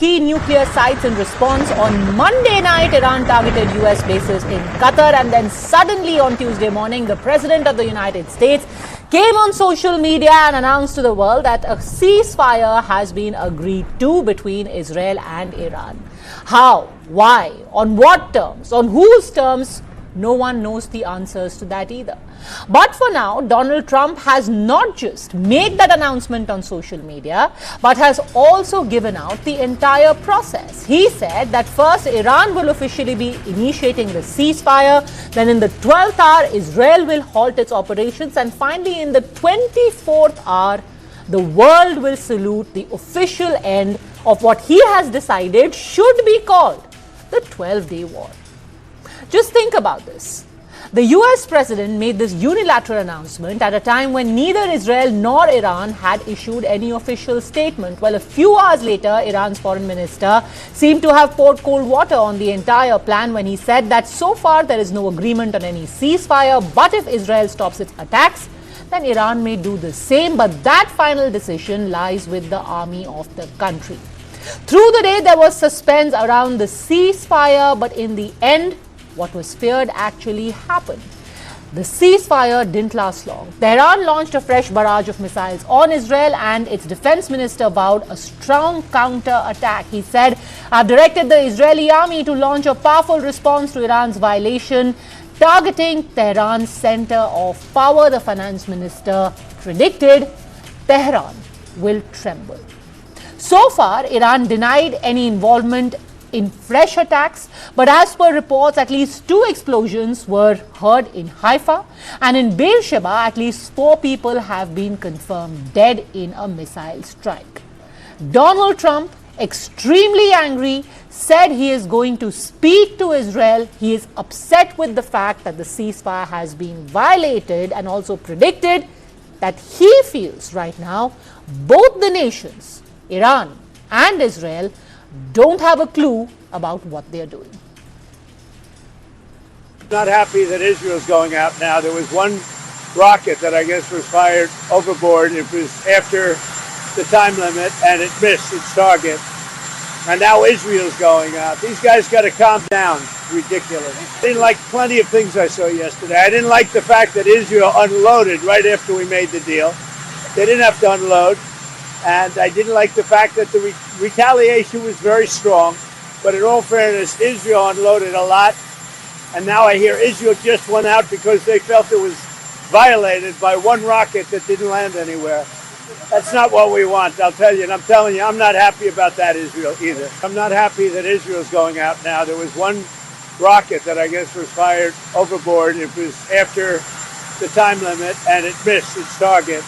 key nuclear sites in response. On Monday night, Iran targeted US bases in Qatar, and then suddenly on Tuesday morning, the President of the United States came on social media and announced to the world that a ceasefire has been agreed to between Israel and Iran. How? Why? On what terms? On whose terms? No one knows the answers to that either. But for now, Donald Trump has not just made that announcement on social media, but has also given out the entire process. He said that first Iran will officially be initiating the ceasefire, then in the 12th hour Israel will halt its operations, and finally in the 24th hour the world will salute the official end of what he has decided should be called the 12-day war. Just think about this. The US president made this unilateral announcement at a time when neither Israel nor Iran had issued any official statement. Well, a few hours later, Iran's foreign minister seemed to have poured cold water on the entire plan when he said that so far there is no agreement on any ceasefire, but if Israel stops its attacks, then Iran may do the same. But that final decision lies with the army of the country. Through the day, there was suspense around the ceasefire, but in the end, what was feared actually happened. The ceasefire didn't last long. Tehran launched a fresh barrage of missiles on Israel, and its defense minister vowed a strong counter-attack. He said, "I've directed the Israeli army to launch a powerful response to Iran's violation, targeting Tehran's center of power." The finance minister predicted Tehran will tremble. So far, Iran denied any involvement in fresh attacks, but as per reports, at least 2 explosions were heard in Haifa, and in Beersheba, at least 4 people have been confirmed dead in a missile strike. Donald Trump, extremely angry, said he is going to speak to Israel. He is upset with the fact that the ceasefire has been violated, and also predicted that he feels right now both the nations, Iran and Israel, don't have a clue about what they're doing. Not happy that Israel's going out now. There was one rocket that I guess was fired overboard. It was after the time limit and it missed its target. And now Israel's going out. These guys got to calm down. Ridiculous. I didn't like plenty of things I saw yesterday. I didn't like the fact that Israel unloaded right after we made the deal. They didn't have to unload. And I didn't like the fact that the retaliation was very strong. But in all fairness, Israel unloaded a lot. And now I hear Israel just went out because they felt it was violated by one rocket that didn't land anywhere. That's not what we want, I'll tell you. And I'm telling you, I'm not happy about that, Israel, either. I'm not happy that Israel's going out now. There was one rocket that I guess was fired overboard. It was after the time limit and it missed its target.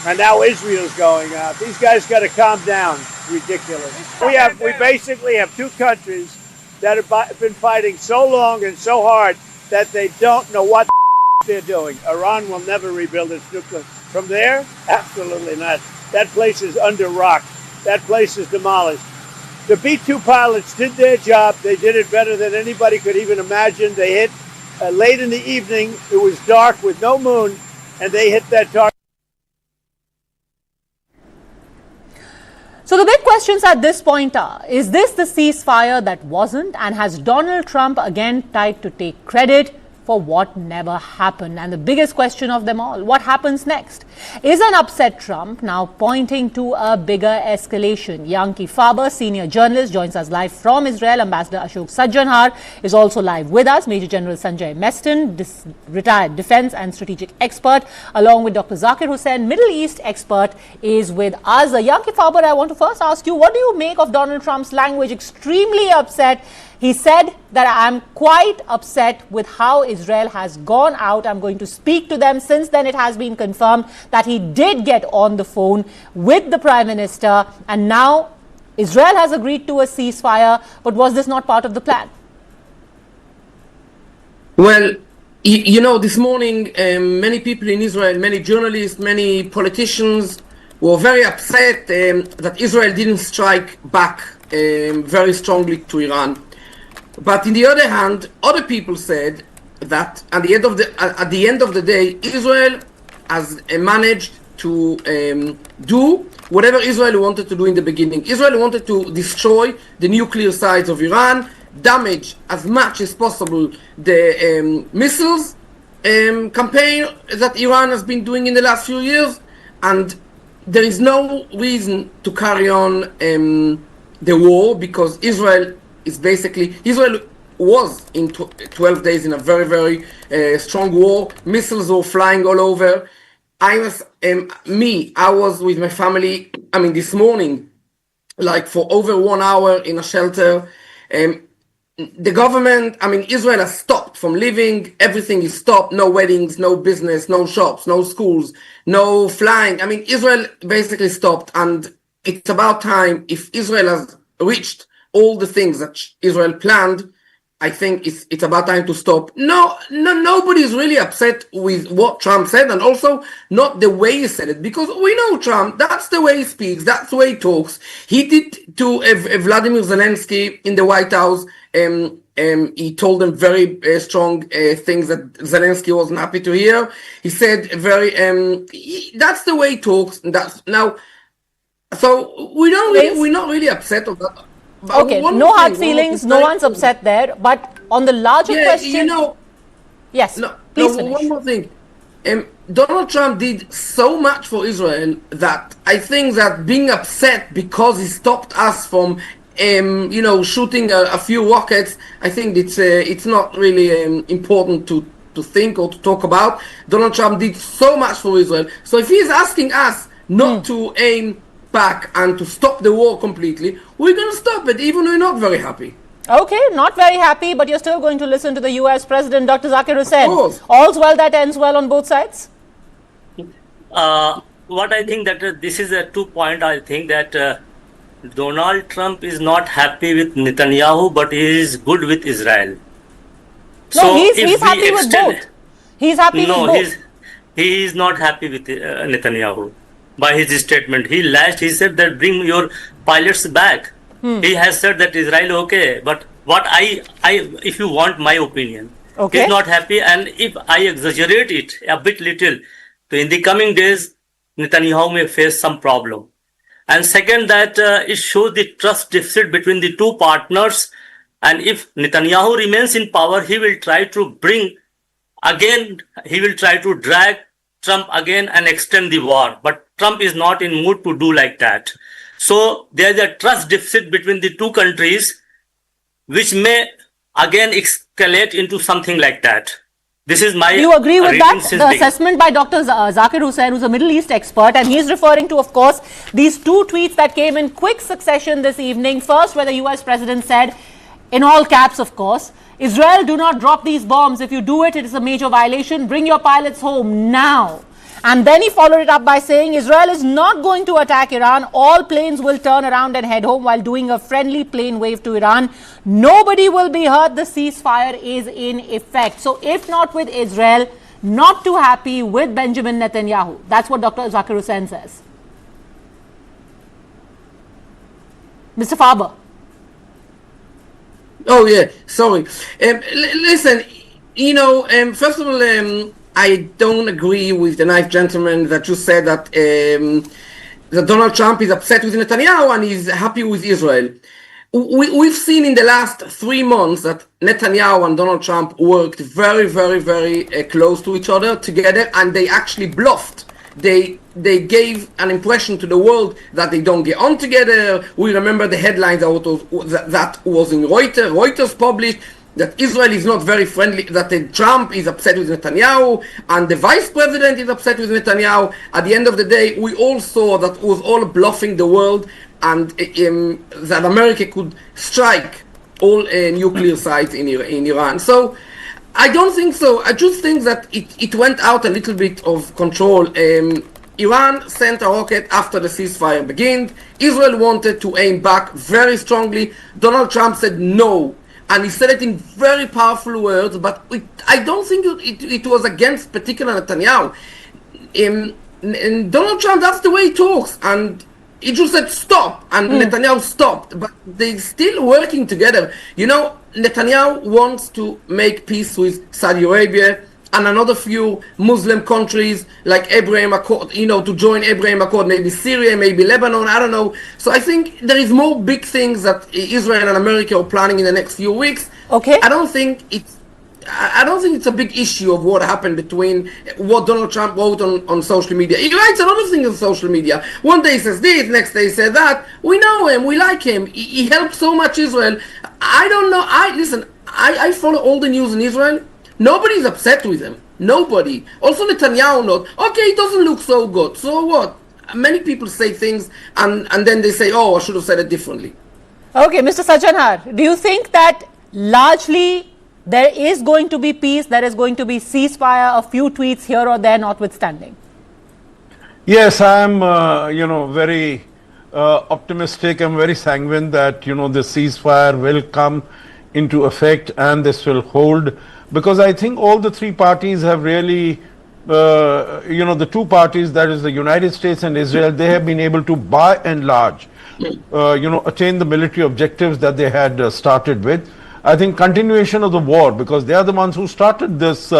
And now Israel's going out. These guys got to calm down. Ridiculous. We basically have 2 countries that have been fighting so long and so hard that they don't know what they're doing. Iran will never rebuild its nuclear. From there, absolutely not. That place is under rock. That place is demolished. The B-2 pilots did their job. They did it better than anybody could even imagine. They hit late in the evening. It was dark with no moon, and they hit that target. So the big questions at this point are, is this the ceasefire that wasn't? And has Donald Trump again tried to take credit for what never happened? And the biggest question of them all, what happens next? Is an upset Trump now pointing to a bigger escalation? Yanki Faber, senior journalist, joins us live from Israel. Ambassador Ashok Sajjanhar is also live with us. Major General Sanjay Meston, retired defense and strategic expert, along with Dr. Zakir Hussain, Middle East expert, is with us. Yanki Faber, I want to first ask you, what do you make of Donald Trump's language? Extremely upset. He said that I'm quite upset with how Israel has gone out. I'm going to speak to them. Since then, it has been confirmed that he did get on the phone with the Prime Minister. And now Israel has agreed to a ceasefire. But was this not part of the plan? Well, you know, this morning, many people in Israel, many journalists, many politicians were very upset that Israel didn't strike back very strongly to Iran. But on the other hand, other people said that at the end of the day, Israel has managed to do whatever Israel wanted to do in the beginning. Israel wanted to destroy the nuclear sites of Iran, damage as much as possible the missiles campaign that Iran has been doing in the last few years, and there is no reason to carry on the war, because Israel was in 12 days in a very, very strong war. Missiles were flying all over. I was with my family, this morning, like for over 1 hour in a shelter. The government, Israel has stopped from living. Everything is stopped. No weddings, no business, no shops, no schools, no flying. Israel basically stopped, and it's about time. If Israel has reached all the things that Israel planned, I think it's about time to stop. Nobody's really upset with what Trump said, and also not the way he said it, because we know Trump, that's the way he speaks, that's the way he talks. He did to Vladimir Zelensky in the White House. He told them very strong things that Zelensky wasn't happy to hear. He said that's the way he talks. So we're not really upset of that. Okay, no hard feelings, no one's upset there. But on the larger question... Yes, please finish. One more thing. Donald Trump did so much for Israel that I think that being upset because he stopped us from, shooting a few rockets, I think it's not really important to think or to talk about. Donald Trump did so much for Israel. So if he's asking us not to aim back and to stop the war completely, we're going to stop it, even though we're not very happy. Okay, not very happy, but you're still going to listen to the US President, Dr. Zakir Hussain. Of course. All's well that ends well on both sides? What I think that this is a 2 point. I think that Donald Trump is not happy with Netanyahu, but he is good with Israel. No, he's happy with both. He's happy with both. He is not happy with Netanyahu. By his statement, he said that bring your pilots back. He has said that Israel okay, but what if you want my opinion, he's not happy, and if I exaggerate it a bit little, so in the coming days, Netanyahu may face some problem. And second, that it shows the trust deficit between the two partners, and if Netanyahu remains in power, he will try to drag Trump again and extend the war, but Trump is not in mood to do like that. So there is a trust deficit between the two countries, which may again escalate into something like that. This is my... You agree with that? The assessment by Dr. Zakir Hussain, who's a Middle East expert, and he's referring to, of course, these two tweets that came in quick succession this evening. First, where the US President said, in all caps, of course, Israel, do not drop these bombs. If you do it, it is a major violation. Bring your pilots home now. And then he followed it up by saying Israel is not going to attack Iran. All planes will turn around and head home while doing a friendly plane wave to Iran. Nobody will be hurt. The ceasefire is in effect. So if not with Israel, not too happy with Benjamin Netanyahu. That's what Dr. Zakir Hussain says. Mr. Faber. Oh, yeah, sorry. Listen, first of all, I don't agree with the nice gentleman that just said that Donald Trump is upset with Netanyahu and he's happy with Israel. We've seen in the last 3 months that Netanyahu and Donald Trump worked very, very, very close to each other together, and they actually bluffed. They gave an impression to the world that they don't get on together. We remember the headlines that was in Reuters. Reuters published that Israel is not very friendly, that Trump is upset with Netanyahu, and the vice president is upset with Netanyahu. At the end of the day, we all saw that it was all bluffing the world, and that America could strike all nuclear sites in Iran. So I don't think so. I just think that it went out a little bit of control. Iran sent a rocket after the ceasefire began. Israel wanted to aim back very strongly. Donald Trump said no. And he said it in very powerful words, but I don't think it was against particular Netanyahu. And Donald Trump, that's the way he talks. And he just said stop, and Netanyahu stopped. But they're still working together. Netanyahu wants to make peace with Saudi Arabia and another few Muslim countries like Abraham Accord, to join Abraham Accord, maybe Syria, maybe Lebanon, I don't know. So I think there is more big things that Israel and America are planning in the next few weeks. Okay. I don't think it's a big issue of what happened between what Donald Trump wrote on social media. He writes a lot of things on social media. One day he says this, next day he says that. We know him, we like him. He helped so much Israel. I don't know. I follow all the news in Israel. Nobody's upset with him. Nobody. Also Netanyahu not. Okay, it doesn't look so good. So what? Many people say things and then they say, oh, I should have said it differently. Okay, Mr. Sajjanhar, do you think that largely there is going to be peace, there is going to be ceasefire, a few tweets here or there notwithstanding? Yes, I'm, very optimistic. I'm very sanguine that, the ceasefire will come into effect and this will hold, because I think all the three parties have really, the two parties, that is the United States and Israel, they have been able to, by and large, attain the military objectives that they had started with. I think continuation of the war, because they are the ones who started this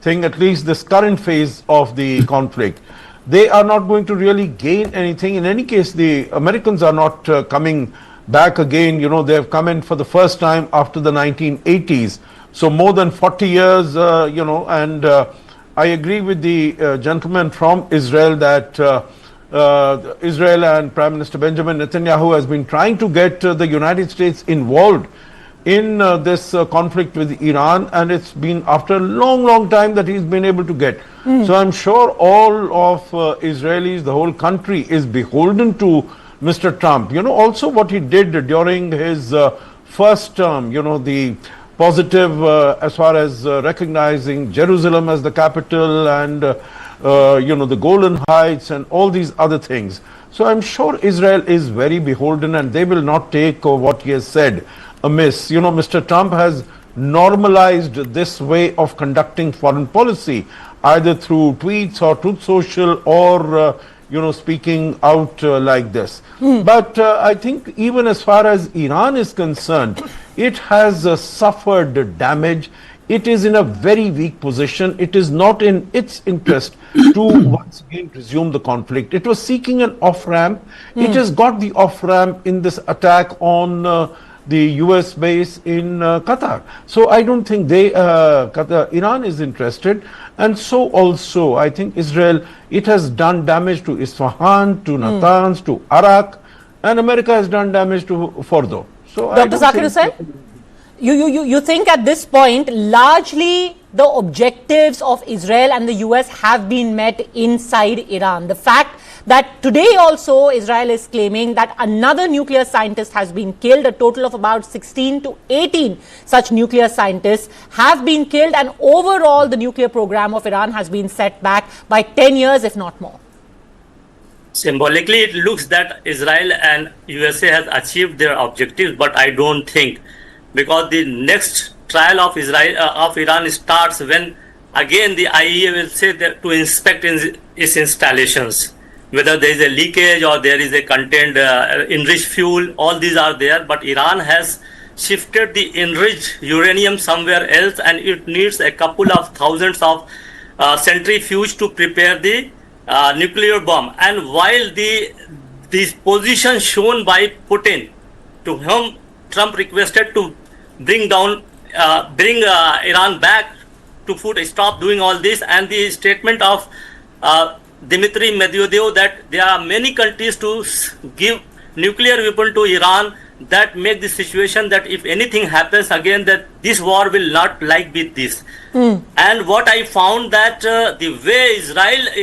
thing, at least this current phase of the conflict. They are not going to really gain anything. In any case, the Americans are not coming back again. They have come in for the first time after the 1980s. So more than 40 years, and I agree with the gentleman from Israel that Israel and Prime Minister Benjamin Netanyahu has been trying to get the United States involved in this conflict with Iran, and it's been after a long time that he's been able to get. So I'm sure all of Israelis, the whole country is beholden to Mr. Trump. Also what he did during his first term, the positive as far as recognizing Jerusalem as the capital and, the Golan Heights and all these other things. So I'm sure Israel is very beholden and they will not take what he has said amiss. Mr. Trump has normalized this way of conducting foreign policy, either through tweets or Truth Social or, speaking out like this. But I think even as far as Iran is concerned, it has suffered damage. It is in a very weak position. It is not in its interest to once again resume the conflict. It was seeking an off-ramp. It has got the off-ramp in this attack on the US base in Qatar. So I don't think Iran is interested. And so also I think Israel, it has done damage to Isfahan, to Natanz, to Arak, and America has done damage to Fordo. So Dr. Zakir Hussain, you think at this point largely the objectives of Israel and the US have been met inside Iran. The fact that today also Israel is claiming that another nuclear scientist has been killed, a total of about 16 to 18 such nuclear scientists have been killed, and overall the nuclear program of Iran has been set back by 10 years if not more. Symbolically, it looks that Israel and USA has achieved their objectives, but I don't think, because the next trial of Iran starts when again the IAEA will say that to inspect its installations, whether there is a leakage or there is a contained enriched fuel. All these are there, but Iran has shifted the enriched uranium somewhere else, and it needs a couple of thousands of centrifuge to prepare the nuclear bomb. And while the position shown by Putin, to whom Trump requested to bring Iran back to stop doing all this, and the statement of Dmitry Medvedev that there are many countries to give nuclear weapon to Iran, that make the situation that if anything happens again, that this war will not like with this. And what I found that the way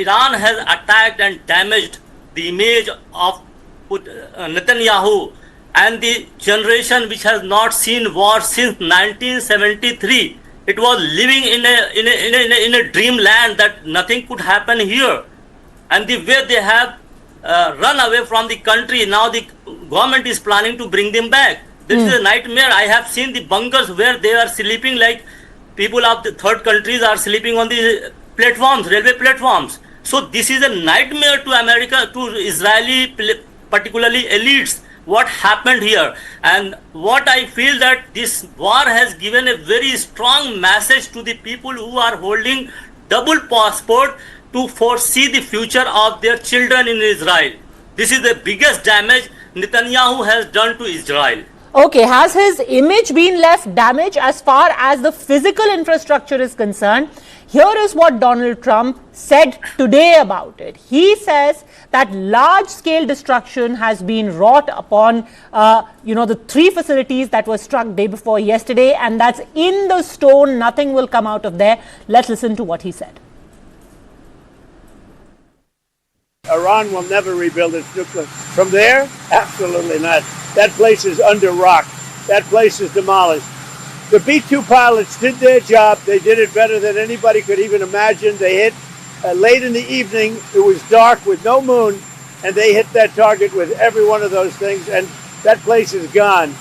Iran has attacked and damaged the image of Netanyahu and the generation which has not seen war since 1973, it was living in a dreamland that nothing could happen here. And the way they have run away from the country, now the government is planning to bring them back. This is a nightmare. I have seen the bunkers where they are sleeping like people of the third countries are sleeping on the platforms, railway platforms. So this is a nightmare to America, to Israeli, particularly elites. what happened here. And what I feel that this war has given a very strong message to the people who are holding double passport to foresee the future of their children in Israel. This is the biggest damage Netanyahu has done to Israel. Okay, has his image been left damaged as far as the physical infrastructure is concerned? Here is what Donald Trump said today about it. He says that large-scale destruction has been wrought upon, the 3 facilities that were struck day before yesterday, and that's in the stone. Nothing will come out of there. Let's listen to what he said. Iran will never rebuild its nuclear. From there, absolutely not. That place is under rock. That place is demolished. The B-2 pilots did their job. They did it better than anybody could even imagine. They hit late in the evening. It was dark with no moon, and they hit that target with every one of those things, and that place is gone.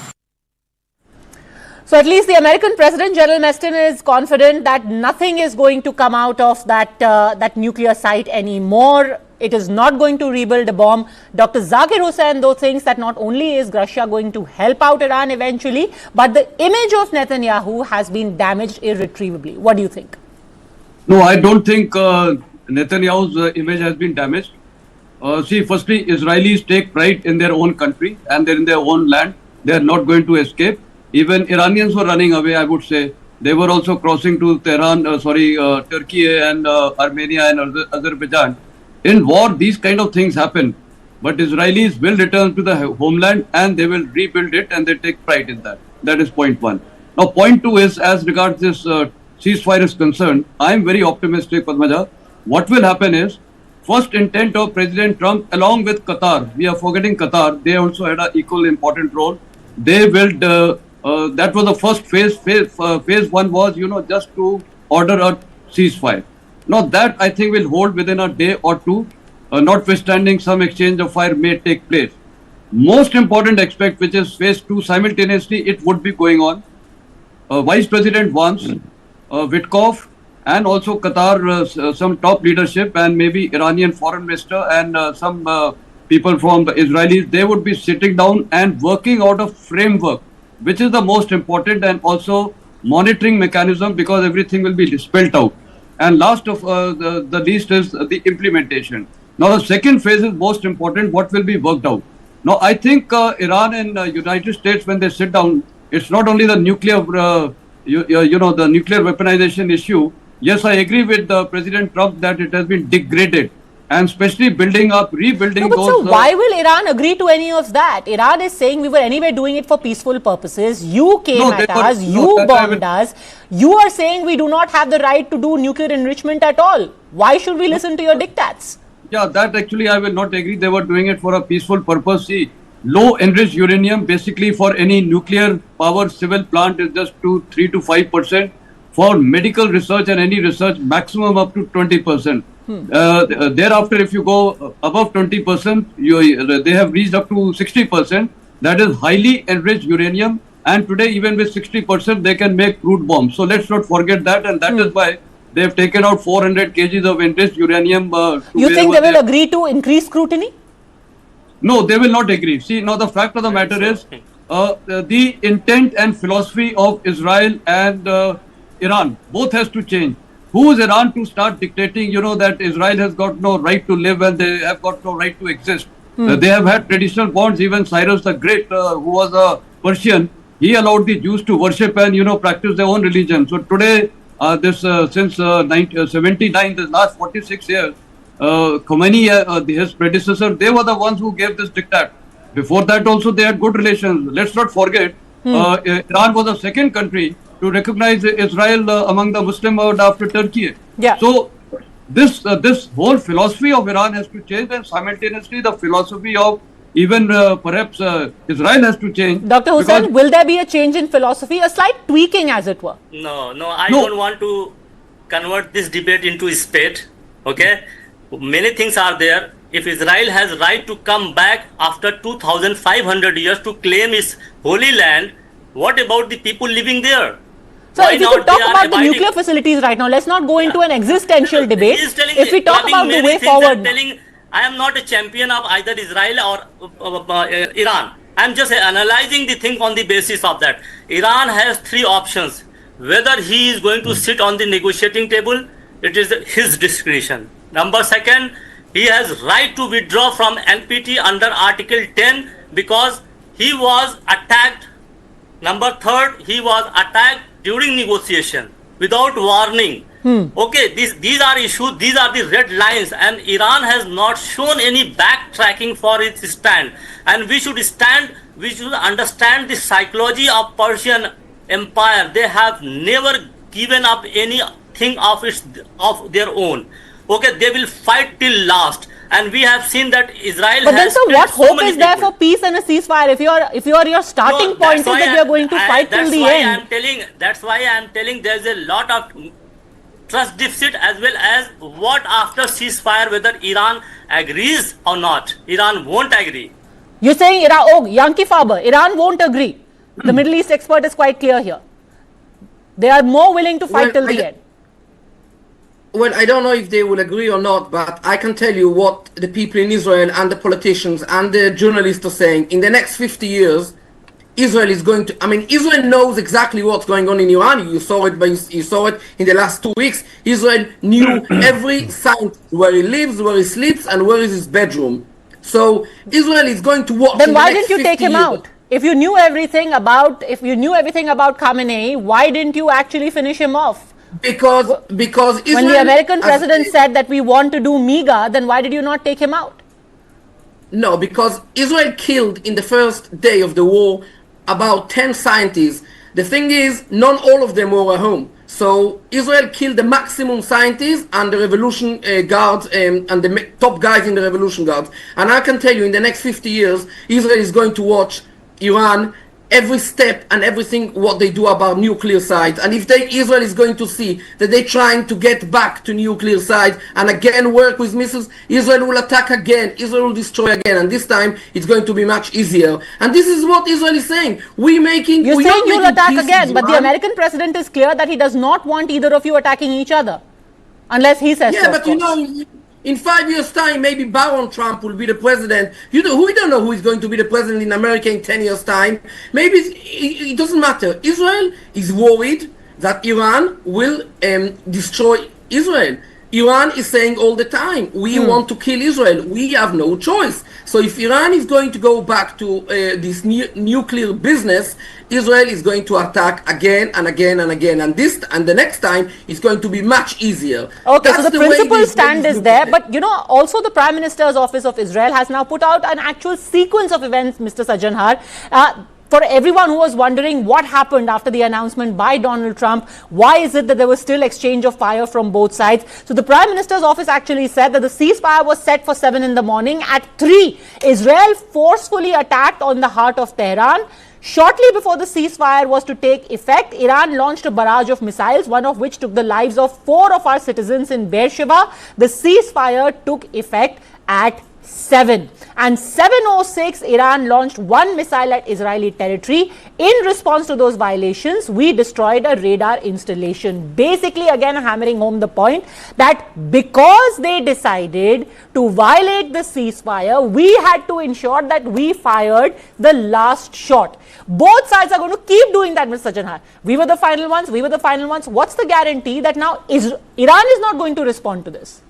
So at least the American President, General Meston, is confident that nothing is going to come out of that nuclear site anymore. It is not going to rebuild a bomb. Dr. Zakir Hussain, though, thinks that not only is Russia going to help out Iran eventually, but the image of Netanyahu has been damaged irretrievably. What do you think? No, I don't think Netanyahu's image has been damaged. See, firstly, Israelis take pride in their own country and they're in their own land. They are not going to escape. Even Iranians were running away, I would say. They were also crossing to Tehran, Turkey and Armenia and Azerbaijan. In war, these kind of things happen. But Israelis will return to the homeland and they will rebuild it, and they take pride in that. That is point 1. Now, point 2 is, as regards this ceasefire is concerned, I am very optimistic, Padmaja. What will happen is, first intent of President Trump along with Qatar, we are forgetting Qatar, they also had an equal important role. They will, that was the first phase. Phase 1 was, just to order a ceasefire. Now that I think will hold within a day or two, notwithstanding some exchange of fire may take place. Most important aspect, which is phase 2, simultaneously it would be going on. Vice President wants Witkoff and also Qatar, some top leadership and maybe Iranian foreign minister and some people from the Israelis, they would be sitting down and working out a framework, which is the most important, and also monitoring mechanism, because everything will be spelled out. And last of the least is the implementation. Now, the second phase is most important, what will be worked out. Now, I think Iran and United States, when they sit down, it's not only the nuclear, the nuclear weaponization issue. Yes, I agree with President Trump that it has been degraded, and especially rebuilding but those. So why will Iran agree to any of that? Iran is saying we were anyway doing it for peaceful purposes. You came at us, you bombed us. You are saying we do not have the right to do nuclear enrichment at all. Why should we listen to your diktats? Yeah, that actually I will not agree. They were doing it for a peaceful purpose. See, low enriched uranium basically for any nuclear power civil plant is just 3 to 5%. For medical research and any research, maximum up to 20%. Thereafter, if you go above 20%, they have reached up to 60%. That is highly enriched uranium. And today, even with 60%, they can make crude bombs. So let's not forget that. And that is why they have taken out 400 kgs of enriched uranium. You think they will agree to increase scrutiny? No, they will not agree. See, now the fact of the matter is, the intent and philosophy of Israel and Iran, both has to change. Who is Iran to start dictating, that Israel has got no right to live and they have got no right to exist? They have had traditional bonds. Even Cyrus the Great, who was a Persian, he allowed the Jews to worship and, practice their own religion. So today, since 1979, the last 46 years, Khomeini, his predecessor, they were the ones who gave this diktat. Before that also, they had good relations. Let's not forget, Iran was the second country to recognize Israel among the Muslim world after Turkey. Yeah. So this whole philosophy of Iran has to change, and simultaneously the philosophy of even perhaps Israel has to change. Dr. Hussain, will there be a change in philosophy, a slight tweaking as it were? No, I don't want to convert this debate into a spate. Okay, many things are there. If Israel has right to come back after 2,500 years to claim its holy land, what about the people living there? So if you could talk about the nuclear facilities right now, let's not go into an existential debate. If we talk about the way forward. I am not a champion of either Israel or Iran. I'm just analyzing the thing on the basis of that. Iran has three options. Whether he is going to sit on the negotiating table, it is his discretion. Number second, he has right to withdraw from NPT under Article 10 because he was attacked. Number third, he was attacked during negotiation without warning. Okay, these are issues, these are the red lines, and Iran has not shown any backtracking for its stand. And we should understand the psychology of Persian Empire. They have never given up anything of their own. Okay, they will fight till last. And we have seen that Israel but has. But then, so what hope is there people. for peace and a ceasefire if your starting point is that you are going to fight till the end? That's why I am telling there is a lot of trust deficit as well as what after ceasefire, whether Iran agrees or not. Iran won't agree. You're saying Iran, oh, Yankee Faber, Iran won't agree. The Middle East expert is quite clear here. They are more willing to fight till the end. Well, I don't know if they will agree or not, but I can tell you what the people in Israel and the politicians and the journalists are saying. In the next 50 years, Israel is going to, Israel knows exactly what's going on in Iran. You saw it in the last 2 weeks. Israel knew every sign, where he lives, where he sleeps, and where is his bedroom. So Israel is going to watch. Then why didn't you take him out? If you knew everything about Khamenei, why didn't you actually finish him off? Because Israel, when the American president said that we want to do MEGA, then why did you not take him out? No, because Israel killed in the first day of the war about 10 scientists. The thing is, not all of them were at home. So Israel killed the maximum scientists and the revolution guards and the top guys in the revolution guards. And I can tell you, in the next 50 years, Israel is going to watch Iran every step and everything what they do about nuclear sites. And if Israel is going to see that they're trying to get back to nuclear sites and again work with missiles, Israel will attack again, Israel will destroy again, and this time it's going to be much easier. And this is what Israel is saying. You're saying you'll attack again, but the American president is clear that he does not want either of you attacking each other. Unless he says so. Yeah, but in 5 years' time, maybe Baron Trump will be the president. We don't know who is going to be the president in America in 10 years' time. Maybe it doesn't matter. Israel is worried that Iran will destroy Israel. Iran is saying all the time, we want to kill Israel. We have no choice. So if Iran is going to go back to this nuclear business, Israel is going to attack again and again and again. And the next time it's going to be much easier. Okay, so the principal stand is there. But, also the Prime Minister's Office of Israel has now put out an actual sequence of events, Mr. Sajjanhar. For everyone who was wondering what happened after the announcement by Donald Trump, why is it that there was still exchange of fire from both sides? So the Prime Minister's office actually said that the ceasefire was set for 7 in the morning. At 3, Israel forcefully attacked on the heart of Tehran. Shortly before the ceasefire was to take effect, Iran launched a barrage of missiles, one of which took the lives of 4 of our citizens in Beersheba. The ceasefire took effect at 7. And 7:06, Iran launched 1 missile at Israeli territory. In response to those violations, we destroyed a radar installation. Basically, again, hammering home the point that because they decided to violate the ceasefire, we had to ensure that we fired the last shot. Both sides are going to keep doing that, Mr. Sajjanhar. We were the final ones. What's the guarantee that now Iran is not going to respond to this?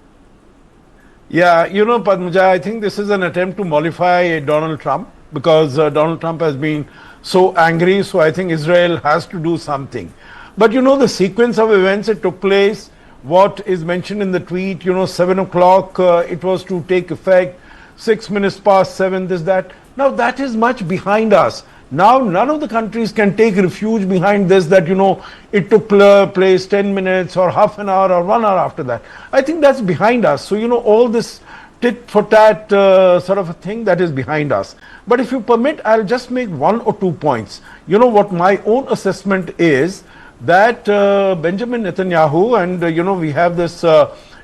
Yeah, Padmaja, I think this is an attempt to mollify Donald Trump because Donald Trump has been so angry. So I think Israel has to do something. But the sequence of events that took place, what is mentioned in the tweet, 7 o'clock, it was to take effect, 6 minutes past 7, this, that. Now that is much behind us. Now none of the countries can take refuge behind this that, it took place 10 minutes or half an hour or 1 hour after that. I think that's behind us. So, all this tit for tat sort of a thing that is behind us. But if you permit, I'll just make 1 or 2 points. What my own assessment is that Benjamin Netanyahu and, we have this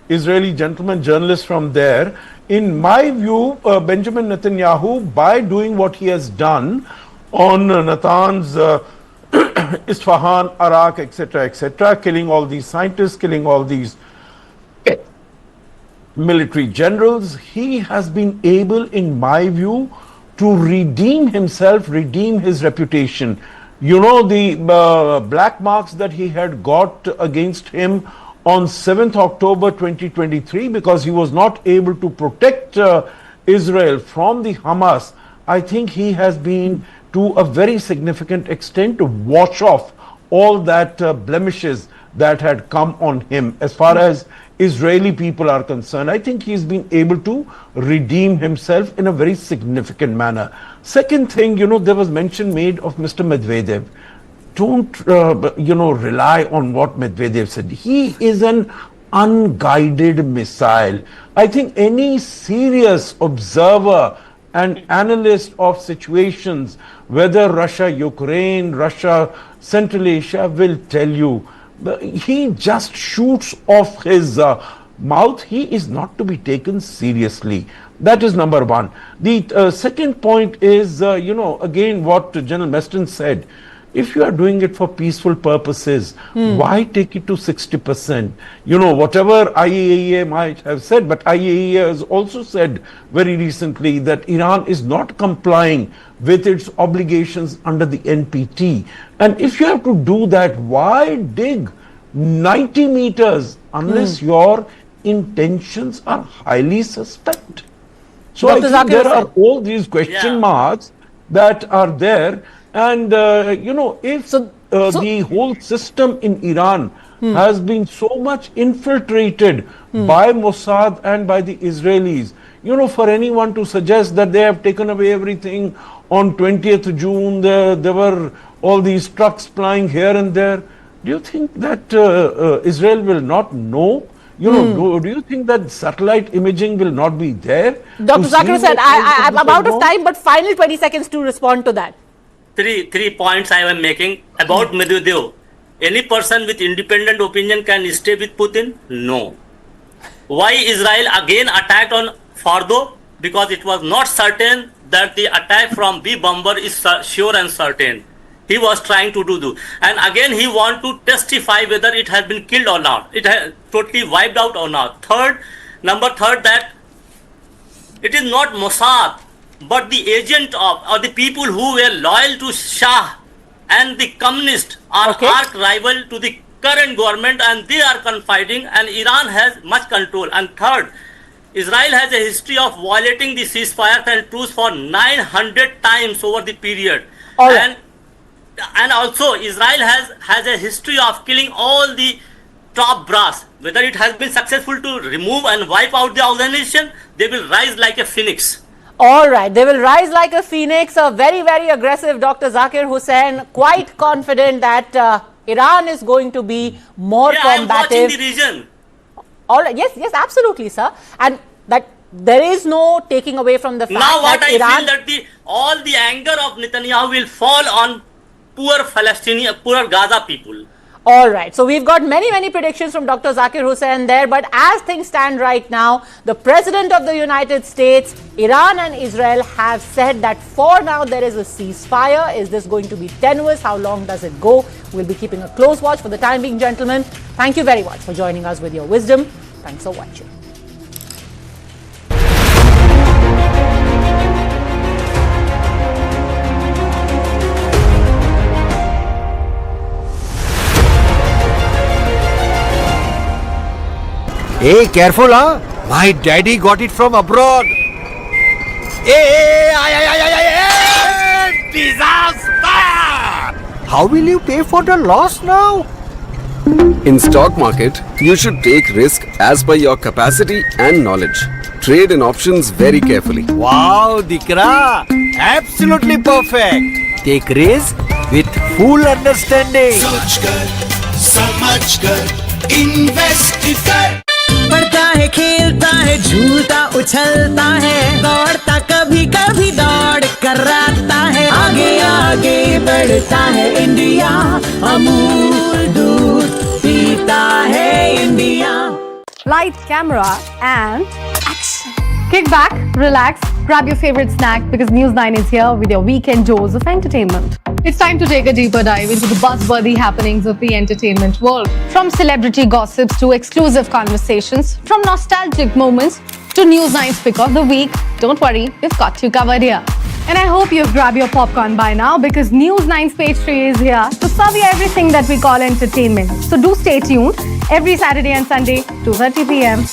Israeli gentleman journalist from there. In my view, Benjamin Netanyahu, by doing what he has done on Natanz, Isfahan, Iraq, etc., killing all these scientists, killing all these military generals, he has been able, in my view, to redeem himself, redeem his reputation. You know, the black marks that he had got against him on 7th October 2023 because he was not able to protect Israel from the Hamas. I think he has been to a very significant extent to wash off all that blemishes that had come on him. As far as Israeli people are concerned, I think he's been able to redeem himself in a very significant manner. Second thing, you know, there was mention made of Mr. Medvedev. Don't, rely on what Medvedev said. He is an unguided missile. I think any serious observer and analyst of situations, whether Russia, Ukraine, Russia, Central Asia, will tell you, he just shoots off his mouth. He is not to be taken seriously. That is number one. The second point is, again, what General Meston said. If you are doing it for peaceful purposes, why take it to 60%? You know, whatever IAEA might have said, but IAEA has also said very recently that Iran is not complying with its obligations under the NPT. And if you have to do that, why dig 90 meters unless your intentions are highly suspect? So I think there are all these question marks that are there. And, if the whole system in Iran has been so much infiltrated by Mossad and by the Israelis, for anyone to suggest that they have taken away everything on 20th June, there were all these trucks flying here and there. Do you think that Israel will not know? Do you think that satellite imaging will not be there? Dr. Zakir said, I'm out of time, but final 20 seconds to respond to that. Three points I am making about Medvedev. Any person with independent opinion can stay with Putin? No. Why Israel again attacked on Fordo? Because it was not certain that the attack from B bomber is sure and certain. He was trying to do. And again he want to testify whether it has been killed or not. It has totally wiped out or not. Number third, that it is not Mossad, but the agent of, or the people who were loyal to Shah and the communists are arch rival to the current government, and they are confiding, and Iran has much control. And third, Israel has a history of violating the ceasefire and truce for 900 times over the period. And also Israel has a history of killing all the top brass. Whether it has been successful to remove and wipe out the organization, they will rise like a phoenix. All right, they will rise like a phoenix. A very, very aggressive Dr. Zakir Hussain, quite confident that Iran is going to be more combative. I am watching the region. All right, yes, absolutely, sir. And that there is no taking away from the fact now what that I feel that all the anger of Netanyahu will fall on poor Palestinian, poor Gaza people. All right. So we've got many, many predictions from Dr. Zakir Hussain there. But as things stand right now, the President of the United States, Iran and Israel have said that for now there is a ceasefire. Is this going to be tenuous? How long does it go? We'll be keeping a close watch. For the time being, gentlemen, thank you very much for joining us with your wisdom. Thanks for watching. Hey, careful, huh? My daddy got it from abroad. Hey, disaster! How will you pay for the loss now? In stock market, you should take risk as per your capacity and knowledge. Trade in options very carefully. Wow, Dikra! Absolutely perfect. Take risk with full understanding. सोच कर, समझ कर, invest कर. पढ़ता है, खेलता है, झूलता उछलता है, दौड़ता कभी कभी दौड़ कराता है, आगे आगे बढ़ता है इंडिया, अमूल दूध पीता है India. Light, camera and action. Kick back, relax, grab your favorite snack because News 9 is here with your weekend dose of entertainment. It's time to take a deeper dive into the buzzworthy happenings of the entertainment world. From celebrity gossips to exclusive conversations, from nostalgic moments to News 9's pick of the week, don't worry, we've got you covered here. And I hope you've grabbed your popcorn by now because News 9's Page 3 is here to serve you everything that we call entertainment. So do stay tuned every Saturday and Sunday, 2:30 p.m.